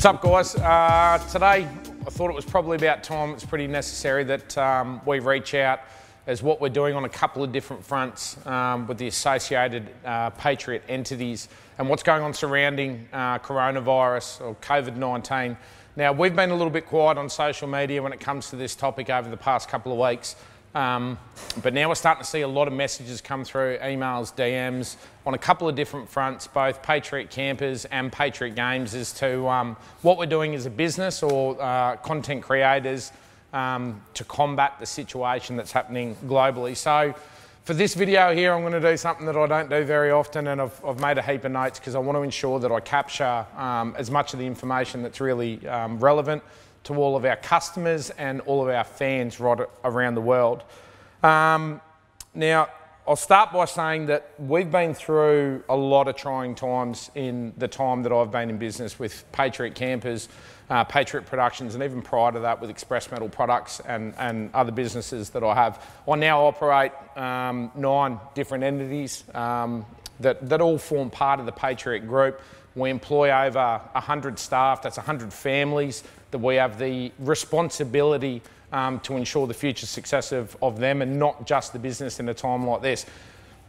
What's up, guys? Today, I thought it was probably about time. It's pretty necessary that we reach out as what we're doing on a couple of different fronts with the associated Patriot entities and what's going on surrounding coronavirus or COVID-19. Now, we've been a little bit quiet on social media when it comes to this topic over the past couple of weeks. But now we're starting to see a lot of messages come through, emails, DMs, on a couple of different fronts, both Patriot Campers and Patriot Games, as to what we're doing as a business or content creators to combat the situation that's happening globally. So for this video here, I'm going to do something that I don't do very often, and I've made a heap of notes because I want to ensure that I capture as much of the information that's really relevant to all of our customers and all of our fans right around the world. Now, I'll start by saying that we've been through a lot of trying times in the time that I've been in business with Patriot Campers, Patriot Productions, and even prior to that with Express Metal Products and other businesses that I have. I now operate 9 different entities that all form part of the Patriot Group. We employ over 100 staff, that's 100 families that we have the responsibility to ensure the future success of them, and not just the business in a time like this.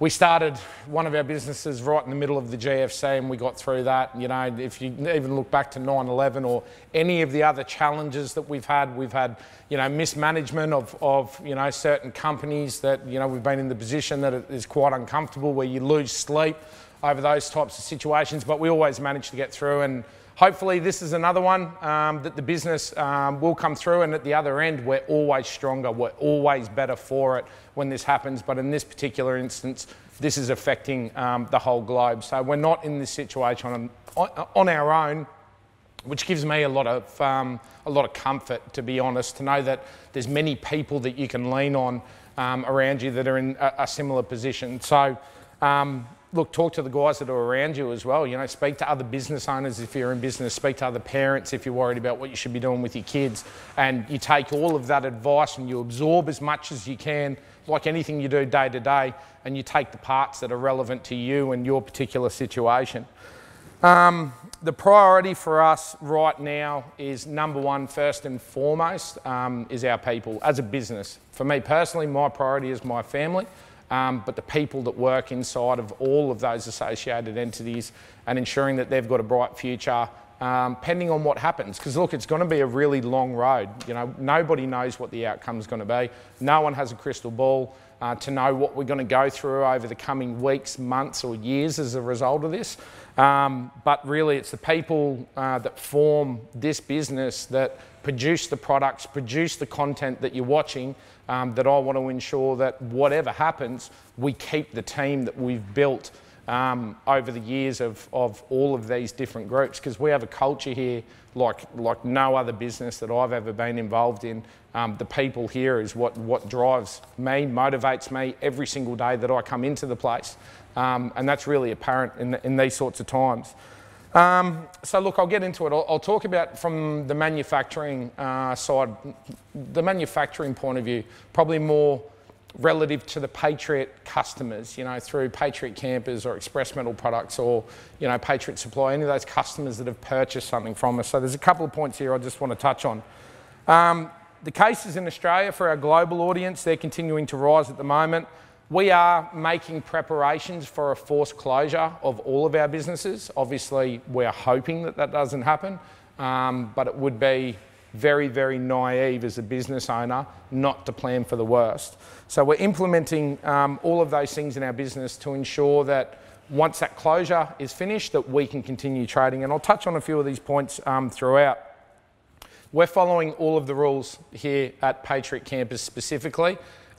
We started one of our businesses right in the middle of the GFC, and we got through that. You know, if you even look back to 9/11 or any of the other challenges that we've had, you know, mismanagement of you know, certain companies that, you know, we've been in the position that it is quite uncomfortable where you lose sleep over those types of situations, but we always manage to get through. And hopefully this is another one that the business will come through, and at the other end, we're always stronger, we're always better for it when this happens. But in this particular instance, this is affecting the whole globe. So we're not in this situation on our own, which gives me a lot of comfort, to be honest, to know that there's many people that you can lean on around you that are in a similar position. So look, talk to the guys that are around you as well. You know, speak to other business owners if you're in business, speak to other parents if you're worried about what you should be doing with your kids, and you take all of that advice and you absorb as much as you can, like anything you do day to day, and you take the parts that are relevant to you and your particular situation. The priority for us right now is number one, first and foremost, is our people as a business. For me personally, my priority is my family. But the people that work inside of all of those associated entities, and ensuring that they've got a bright future, pending on what happens. Because look, it's going to be a really long road. You know, nobody knows what the outcome's going to be. No one has a crystal ball to know what we're going to go through over the coming weeks, months, or years as a result of this. But really, it's the people that form this business, that produce the products, produce the content that you're watching, that I want to ensure that whatever happens, we keep the team that we've built over the years of all of these different groups, because we have a culture here like no other business that I've ever been involved in. The people here is what drives me, motivates me every single day that I come into the place, and that's really apparent in these sorts of times. So look, I'll get into it. I'll talk about from the manufacturing side, the manufacturing point of view, probably more relative to the Patriot customers, you know, through Patriot Campers or Express Metal Products, or, you know, Patriot Supply, any of those customers that have purchased something from us. So there's a couple of points here I just want to touch on. The cases in Australia for our global audience, they're continuing to rise at the moment. We are making preparations for a forced closure of all of our businesses. Obviously, we're hoping that that doesn't happen, but it would be very, very naive as a business owner not to plan for the worst. So we're implementing all of those things in our business to ensure that once that closure is finished, that we can continue trading. And I'll touch on a few of these points throughout. We're following all of the rules here at Patriot Campers specifically,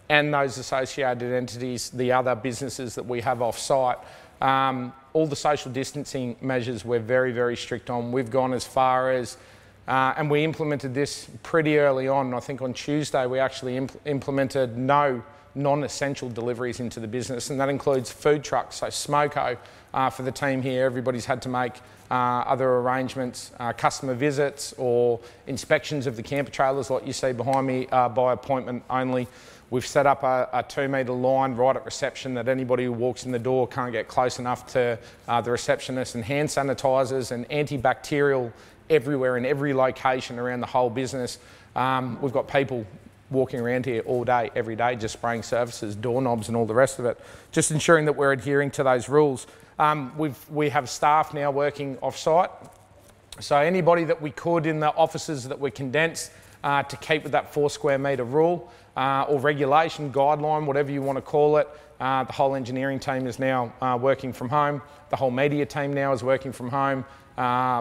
and those associated entities, the other businesses that we have off-site. All the social distancing measures we're very, very strict on. We've gone as far as, and we implemented this pretty early on. I think on Tuesday we actually implemented no non-essential deliveries into the business, and that includes food trucks. So smoko for the team here, everybody's had to make other arrangements, customer visits or inspections of the camper trailers like you see behind me by appointment only. We've set up a 2-metre line right at reception that anybody who walks in the door can't get close enough to the receptionist, and hand sanitisers and antibacterial everywhere in every location around the whole business. We've got people walking around here all day, every day, just spraying surfaces, doorknobs and all the rest of it, just ensuring that we're adhering to those rules. We have staff now working off-site. So anybody that we could in the offices that we condensed to keep with that 4 square metre rule or regulation, guideline, whatever you want to call it. The whole engineering team is now working from home. The whole media team now is working from home.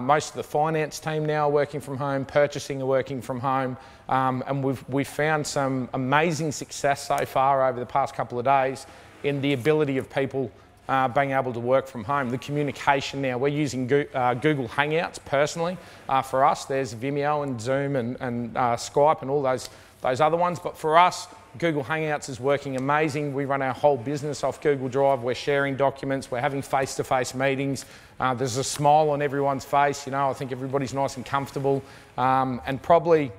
Most of the finance team now are working from home. Purchasing are working from home. And we've found some amazing success so far over the past couple of days in the ability of people being able to work from home. The communication now, we're using Google Hangouts personally for us. There's Vimeo and Zoom and Skype and all those other ones. But for us, Google Hangouts is working amazing. We run our whole business off Google Drive. We're sharing documents. We're having face-to-face meetings. There's a smile on everyone's face. You know, I think everybody's nice and comfortable. And probably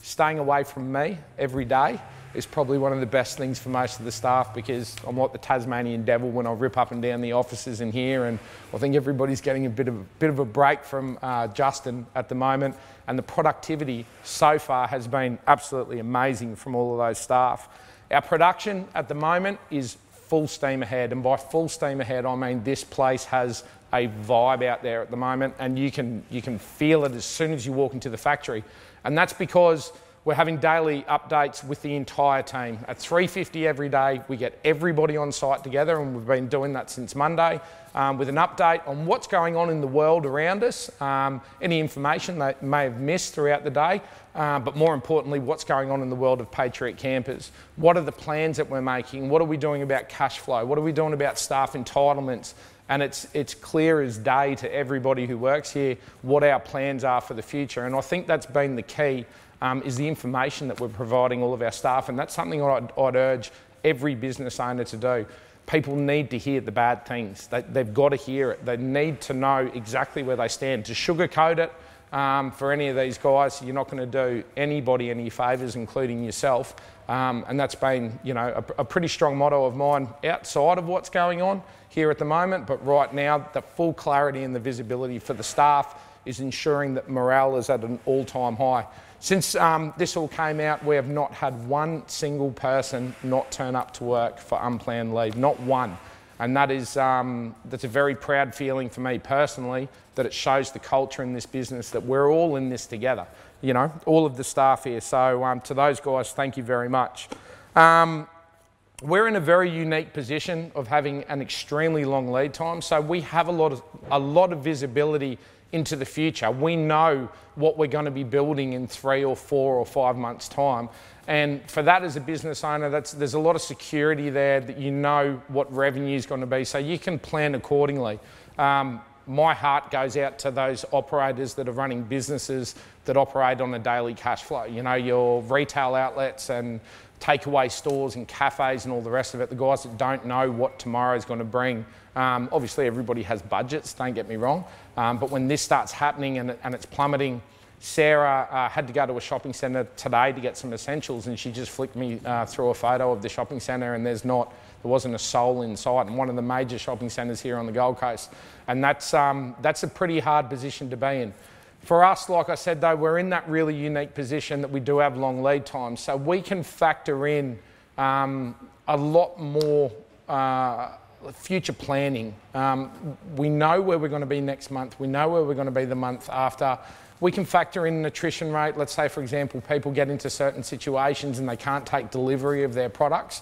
staying away from me every day is probably one of the best things for most of the staff, because I'm like the Tasmanian devil when I rip up and down the offices in here, and I think everybody's getting a bit of a break from Justin at the moment, and the productivity so far has been absolutely amazing from all of those staff. Our production at the moment is full steam ahead, and by full steam ahead I mean this place has a vibe out there at the moment, and you can feel it as soon as you walk into the factory, and that's because we're having daily updates with the entire team. At 3:50 every day, we get everybody on site together, and we've been doing that since Monday, with an update on what's going on in the world around us, any information they may have missed throughout the day, but more importantly, what's going on in the world of Patriot Campers. What are the plans that we're making? What are we doing about cash flow? What are we doing about staff entitlements? And it's clear as day to everybody who works here what our plans are for the future. And I think that's been the key, is the information that we're providing all of our staff. And that's something I'd urge every business owner to do. People need to hear the bad things. They've got to hear it. They need to know exactly where they stand. To sugarcoat it for any of these guys, you're not going to do anybody any favours, including yourself. And that's been, you know, a pretty strong motto of mine outside of what's going on here at the moment. But right now, the full clarity and the visibility for the staff is ensuring that morale is at an all-time high. Since this all came out, we have not had one single person not turn up to work for unplanned leave, not one. And that is, that's a very proud feeling for me personally, that it shows the culture in this business, that we're all in this together, you know, all of the staff here. So to those guys, thank you very much. We're in a very unique position of having an extremely long lead time. So we have a lot of visibility into the future. We know what we're going to be building in 3 or 4 or 5 months' time. And for that, as a business owner, there's a lot of security there, that you know what revenue is going to be, so you can plan accordingly. My heart goes out to those operators that are running businesses that operate on a daily cash flow. You know, your retail outlets and takeaway stores and cafes and all the rest of it, the guys that don't know what tomorrow is going to bring. Obviously, everybody has budgets, don't get me wrong, but when this starts happening and it's plummeting, Sarah had to go to a shopping centre today to get some essentials, and she just flicked me through a photo of the shopping centre, and there wasn't a soul in sight, and one of the major shopping centres here on the Gold Coast. And that's a pretty hard position to be in. For us, like I said though, we're in that really unique position that we do have long lead times, so we can factor in a lot more future planning. We know where we're going to be next month. We know where we're going to be the month after. We can factor in an attrition rate. Let's say, for example, people get into certain situations and they can't take delivery of their products.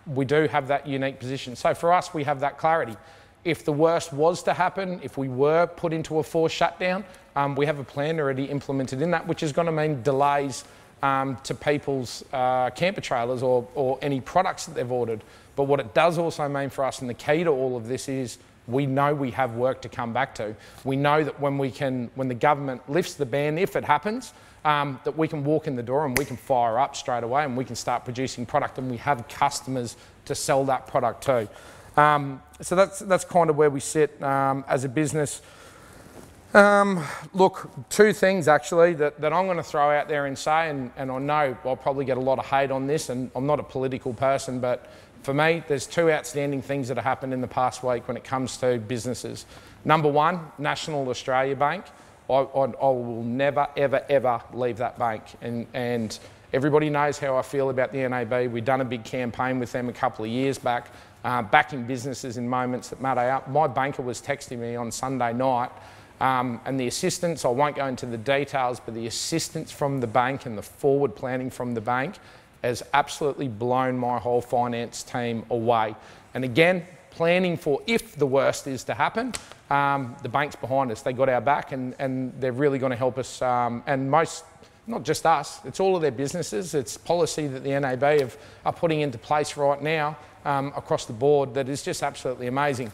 We do have that unique position. So for us, we have that clarity. If the worst was to happen, if we were put into a forced shutdown, we have a plan already implemented in that, which is going to mean delays to people's camper trailers or any products that they've ordered. But what it does also mean for us, and the key to all of this, is we know we have work to come back to. We know that when the government lifts the ban, if it happens, that we can walk in the door and we can fire up straight away and we can start producing product, and we have customers to sell that product to. So that's kind of where we sit as a business. Look, 2 things actually that I'm going to throw out there and say, and I know I'll probably get a lot of hate on this, and I'm not a political person, but for me, there's 2 outstanding things that have happened in the past week when it comes to businesses. Number 1, National Australia Bank I will never, ever, ever leave that bank. And everybody knows how I feel about the NAB. We've done a big campaign with them a couple of years back, backing businesses in moments that matter out. My banker was texting me on Sunday night, and the assistance, I won't go into the details, but the assistance from the bank and the forward planning from the bank has absolutely blown my whole finance team away. And again, planning for if the worst is to happen, the bank's behind us. They got our back, and they're really going to help us. And most, not just us, it's all of their businesses. It's policy that the NAB are putting into place right now across the board that is just absolutely amazing.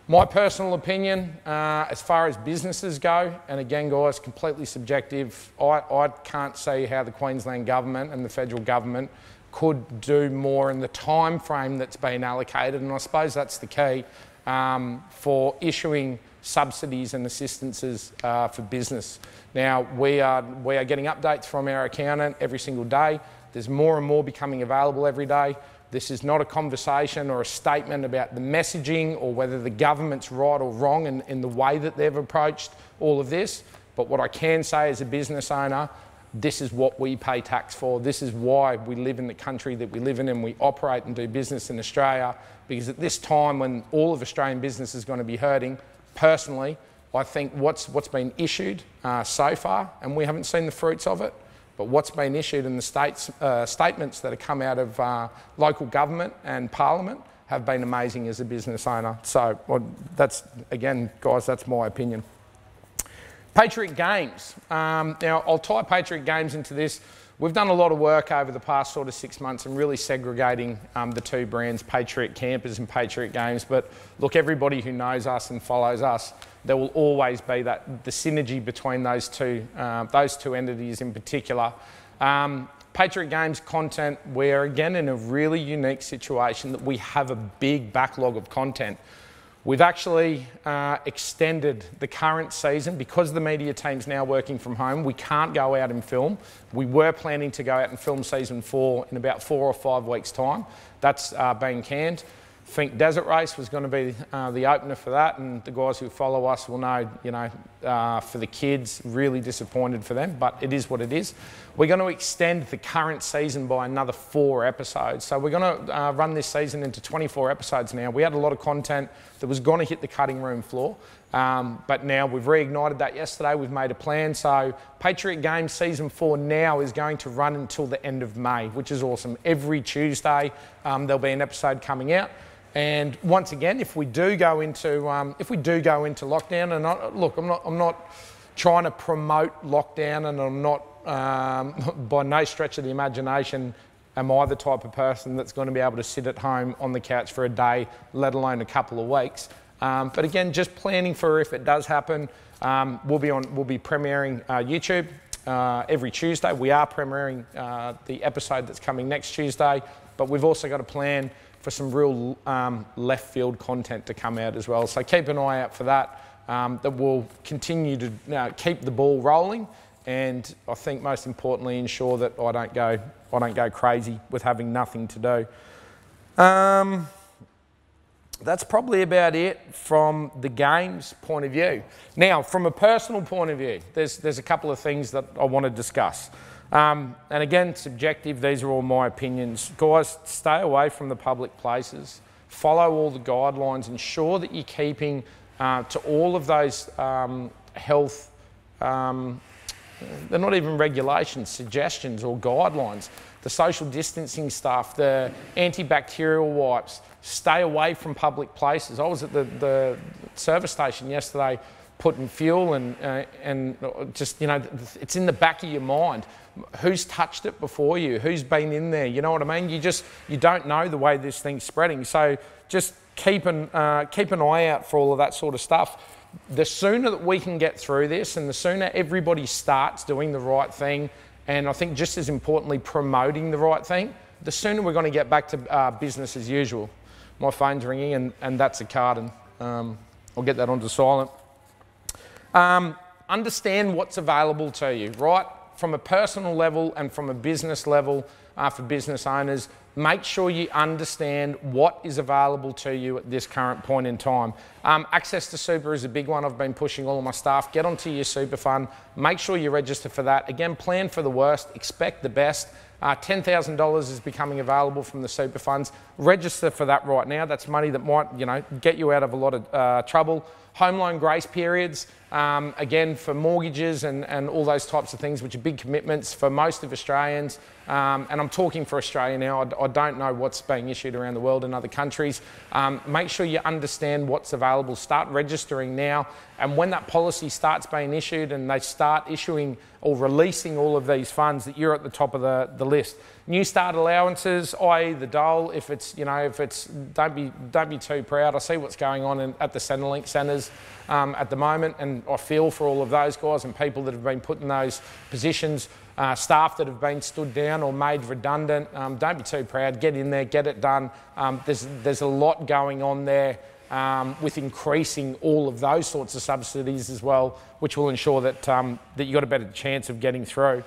My personal opinion, as far as businesses go, and again, guys, completely subjective, I can't see how the Queensland government and the federal government could do more in the time frame that's been allocated, and I suppose that's the key for issuing subsidies and assistances for business. Now, we are getting updates from our accountant every single day. There's more and more becoming available every day. This is not a conversation or a statement about the messaging or whether the government's right or wrong in the way that they've approached all of this. But what I can say as a business owner, this is what we pay tax for. This is why we live in the country that we live in and we operate and do business in Australia. Because at this time when all of Australian business is going to be hurting, personally, I think what's been issued so far, and we haven't seen the fruits of it, but what's been issued in the statements that have come out of local government and parliament have been amazing as a business owner. So that's, again, guys, that's my opinion. Patriot Games. Now, I'll tie Patriot Games into this. We've done a lot of work over the past sort of 6 months and really segregating the two brands, Patriot Campers and Patriot Games. But look, everybody who knows us and follows us, there will always be the synergy between those two entities in particular. Patriot Games content, we're again in a really unique situation that we have a big backlog of content. We've actually extended the current season because the media team's now working from home. We can't go out and film. We were planning to go out and film season 4 in about 4 or 5 weeks' time. That's been canned. Think Desert Race was going to be the opener for that, and the guys who follow us will know, for the kids, really disappointed for them, but it is what it is. We're going to extend the current season by another 4 episodes. So we're going to run this season into 24 episodes now. We had a lot of content that was going to hit the cutting room floor, but now we've reignited that yesterday. We've made a plan. So Patriot Games Season 4 now is going to run until the end of May, which is awesome. Every Tuesday there'll be an episode coming out. And once again, if we do go into lockdown, and look, I'm not trying to promote lockdown, and I'm not by no stretch of the imagination am I the type of person that's going to be able to sit at home on the couch for a day, let alone a couple of weeks. But again, just planning for if it does happen. We'll be premiering YouTube every Tuesday. We are premiering the episode that's coming next Tuesday, but we've also got a plan for some real left field content to come out as well. So keep an eye out for that. That will continue to keep the ball rolling, and I think most importantly ensure that I don't go crazy with having nothing to do. That's probably about it from the games point of view. Now, from a personal point of view, there's a couple of things that I want to discuss. And again, subjective, these are all my opinions. Guys, stay away from the public places. Follow all the guidelines. Ensure that you're keeping to all of those health, they're not even regulations, suggestions or guidelines. The social distancing stuff, the antibacterial wipes. Stay away from public places. I was at the service station yesterday putting fuel and just, it's in the back of your mind. Who's touched it before you? Who's been in there? You know what I mean? You don't know the way this thing's spreading. So just keep an eye out for all of that sort of stuff. The sooner that we can get through this, and the sooner everybody starts doing the right thing, and I think just as importantly promoting the right thing, the sooner we're going to get back to business as usual. My phone's ringing, and that's a card, and I'll get that onto silent. Understand what's available to you, right? from a personal level and from a business level, for business owners, make sure you understand what is available to you at this current point in time. Access to super is a big one. I've been pushing all of my staff. Get onto your super fund. Make sure you register for that. Again, plan for the worst, expect the best. $10,000 is becoming available from the super funds. Register for that right now. That's money that might, get you out of a lot of trouble. Home loan grace periods, again, for mortgages and all those types of things, which are big commitments for most of Australians. And I'm talking for Australia now. I don't know what's being issued around the world in other countries. Make sure you understand what's available. Start registering now. And when that policy starts being issued and they start issuing or releasing all of these funds, that you're at the top of the list. New start allowances, i.e. the dole, if it's, don't be too proud. I see what's going on at the Centrelink centres at the moment, and I feel for all of those guys and people that have been put in those positions, staff that have been stood down or made redundant. Don't be too proud, get in there, get it done. There's a lot going on there with increasing all of those sorts of subsidies as well, which will ensure that, that you've got a better chance of getting through.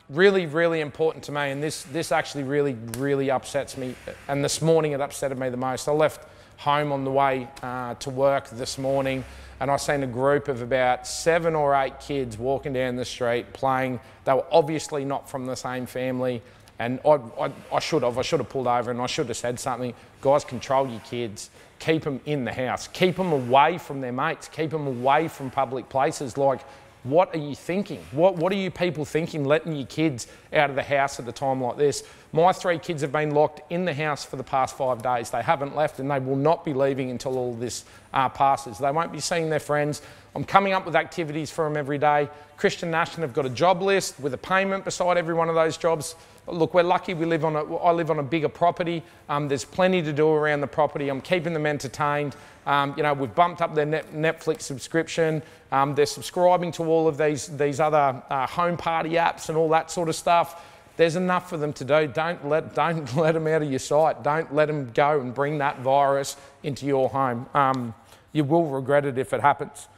Really, really important to me, and this actually really upsets me, and this morning it upsetted me the most. I left home on the way to work this morning, and I seen a group of about 7 or 8 kids walking down the street playing. They were obviously not from the same family, and I should have pulled over and I should have said something. Guys, control your kids. Keep them in the house. Keep them away from their mates. Keep them away from public places. Like, what are you thinking? What are you people thinking, letting your kids out of the house at a time like this? My 3 kids have been locked in the house for the past 5 days. They haven't left, and they will not be leaving until all this passes. They won't be seeing their friends. I'm coming up with activities for them every day. Christian National have got a job list with a payment beside every one of those jobs. Look, we're lucky I live on a bigger property. There's plenty to do around the property. I'm keeping them entertained. We've bumped up their Netflix subscription. They're subscribing to all of these other home party apps and all that sort of stuff. There's enough for them to do. Don't let them out of your sight. Don't let them go and bring that virus into your home. You will regret it if it happens.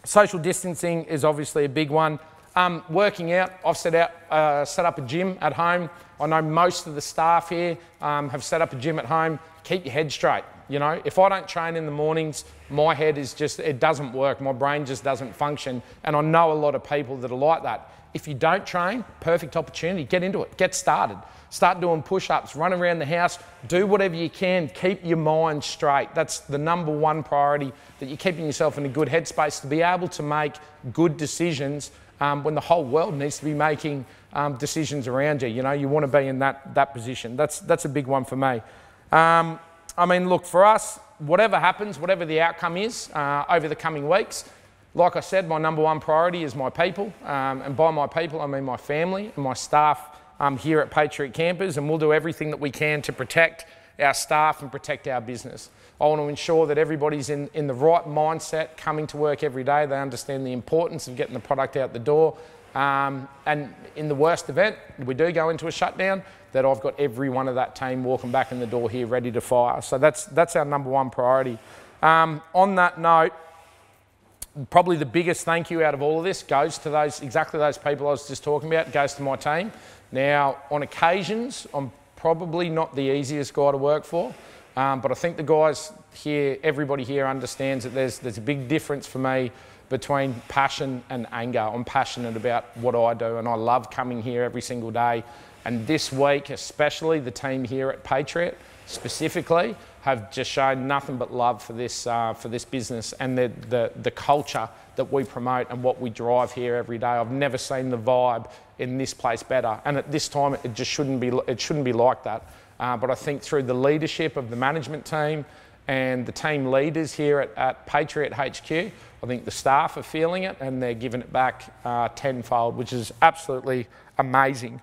Social distancing is obviously a big one. Working out, I've set up a gym at home. I know most of the staff here have set up a gym at home. Keep your head straight. If I don't train in the mornings, my head is just, it doesn't work. My brain just doesn't function. And I know a lot of people that are like that. If you don't train, perfect opportunity, get into it, get started. Start doing push-ups, run around the house, do whatever you can, keep your mind straight. That's the #1 priority, that you're keeping yourself in a good headspace to be able to make good decisions when the whole world needs to be making decisions around you. You want to be in that position. That's a big one for me. Look, for us, whatever happens, whatever the outcome is over the coming weeks, like I said, my #1 priority is my people. And by my people, I mean my family and my staff here at Patriot Campers, and we'll do everything that we can to protect our staff and protect our business. I want to ensure that everybody's in the right mindset coming to work every day. They understand the importance of getting the product out the door. And in the worst event, we do go into a shutdown, that I've got every one of that team walking back in the door here ready to fire. So that's our #1 priority. On that note, probably the biggest thank you out of all of this goes to exactly those people I was just talking about, goes to my team. Now, on occasions, I'm probably not the easiest guy to work for, but I think the guys here, everybody here understands that there's a big difference for me between passion and anger. I'm passionate about what I do, and I love coming here every single day. And this week, especially, the team here at Patriot specifically have just shown nothing but love for this business and the culture that we promote and what we drive here every day. I've never seen the vibe in this place better, and at this time it just shouldn't be like that. But I think through the leadership of the management team and the team leaders here at Patriot HQ, I think the staff are feeling it and they're giving it back tenfold, which is absolutely amazing.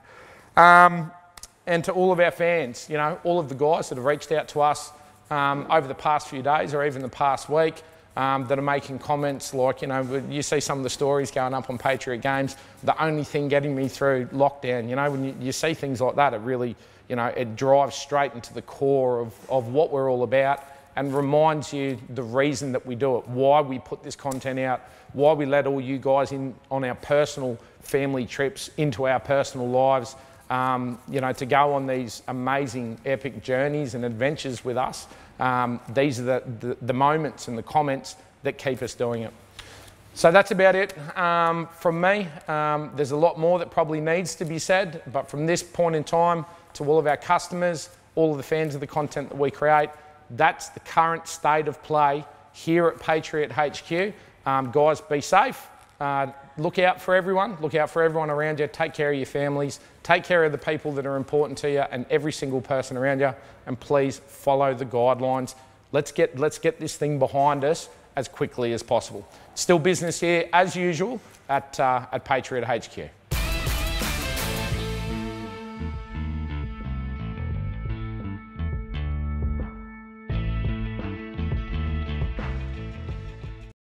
And to all of our fans, all of the guys that have reached out to us over the past few days or even the past week, that are making comments like, you see some of the stories going up on Patriot Games, the only thing getting me through lockdown, when you see things like that, it really, it drives straight into the core of what we're all about and reminds you the reason that we do it, why we put this content out, why we let all you guys in on our personal family trips, into our personal lives, you know, to go on these amazing epic journeys and adventures with us. These are the moments and the comments that keep us doing it. So that's about it from me. There's a lot more that probably needs to be said, but from this point in time, to all of our customers, all of the fans of the content that we create, that's the current state of play here at Patriot HQ. Guys, be safe. Look out for everyone. Look out for everyone around you. Take care of your families. Take care of the people that are important to you and every single person around you. And please follow the guidelines. Let's get this thing behind us as quickly as possible. Still business here as usual at Patriot HQ.